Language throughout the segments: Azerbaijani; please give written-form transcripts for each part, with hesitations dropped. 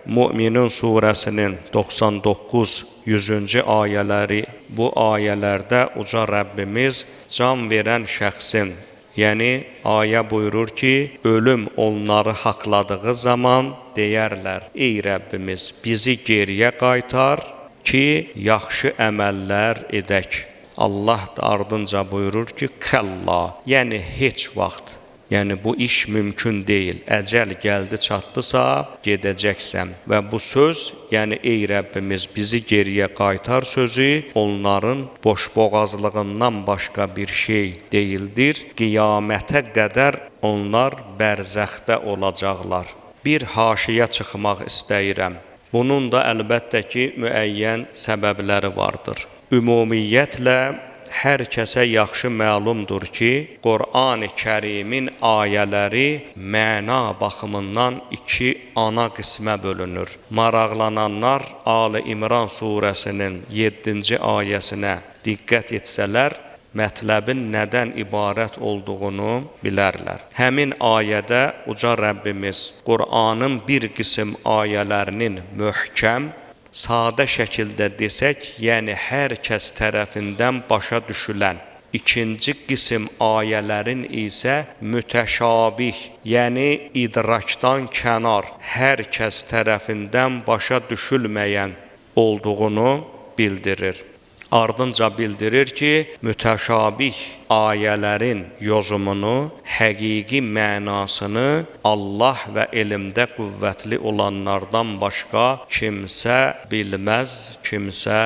Müminun surəsinin 99-100-cü ayələri, bu ayələrdə uca Rəbbimiz can verən şəxsin, yəni ayə buyurur ki, ölüm onları haqladığı zaman deyərlər, ey Rəbbimiz bizi geriyə qaytar ki, yaxşı əməllər edək. Allah da ardınca buyurur ki, kəlla, yəni heç vaxt. Yəni bu iş mümkün deyil. Əcəl gəldi çatdısa gedəcəksən. Və bu söz, yəni ey Rəbbimiz bizi geriyə qaytar sözü onların boşboğazlığından başqa bir şey deyildir. Qiyamətə qədər onlar bərzəxdə olacaqlar. Bir haşiyə çıxmaq istəyirəm. Bunun da əlbəttə ki, müəyyən səbəbləri vardır. Ümumiyyətlə, hər kəsə yaxşı məlumdur ki, Qur'an-ı Kərimin ayələri məna baxımından iki ana qismə bölünür. Maraqlananlar Ali İmran surəsinin 7-ci ayəsinə diqqət etsələr, mətləbin nədən ibarət olduğunu bilərlər. Həmin ayədə uca Rəbbimiz Qur'anın bir qism ayələrinin möhkəm, sadə şəkildə desək, yəni hər kəs tərəfindən başa düşülən, ikinci qism ayələrin isə mütəşabih, yəni idrakdan kənar, hər kəs tərəfindən başa düşülməyən olduğunu bildirir. Ardınca bildirir ki, mütəşabih ayələrin yozumunu, həqiqi mənasını Allah və elmdə qüvvətli olanlardan başqa kimsə bilməz, kimsə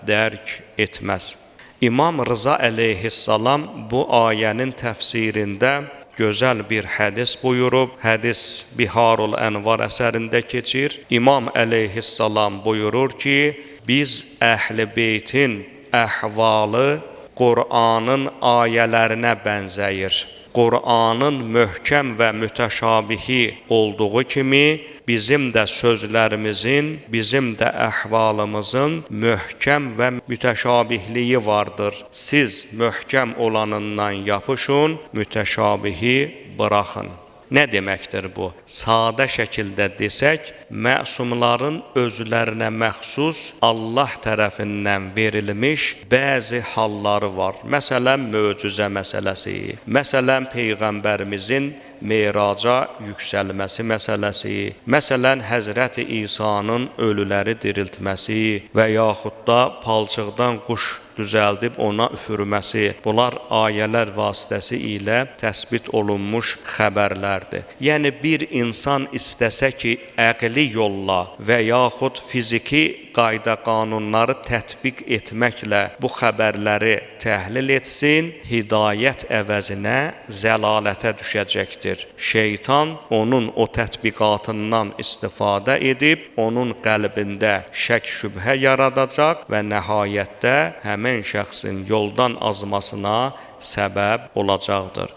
dərk etməz. İmam Rıza əleyhissalam bu ayənin təfsirində gözəl bir hədis buyurub, hədis Biharul Ənvar əsərində keçir. İmam əleyhissalam buyurur ki, biz Əhl-i Beytin əhvalı Qur'anın ayələrinə bənzəyir. Qur'anın möhkəm və mütəşabihi olduğu kimi, bizim də sözlərimizin, bizim də əhvalımızın möhkəm və mütəşabihliyi vardır. Siz möhkəm olanından yapışın, mütəşabihi buraxın. Nə deməkdir bu? Sadə şəkildə desək, məsumların özlərinə məxsus Allah tərəfindən verilmiş bəzi halları var. Məsələn, möcüzə məsələsi, məsələn, Peyğəmbərimizin meyraca yüksəlməsi məsələsi, məsələn, Həzrəti İsa'nın ölüləri diriltməsi və yaxud da palçıqdan quş düzəldib ona üfürməsi, bunlar ayələr vasitəsi ilə təsbit olunmuş xəbərlərdir. Yəni, bir insan istəsə ki, əqli yolla və yaxud fiziki qayda qanunları tətbiq etməklə bu xəbərləri təhlil etsin, hidayət əvəzinə zəlalətə düşəcəkdir. Şeytan onun o tətbiqatından istifadə edib, onun qəlbində şək şübhə yaradacaq və nəhayətdə həmin şəxsin yoldan azmasına səbəb olacaqdır.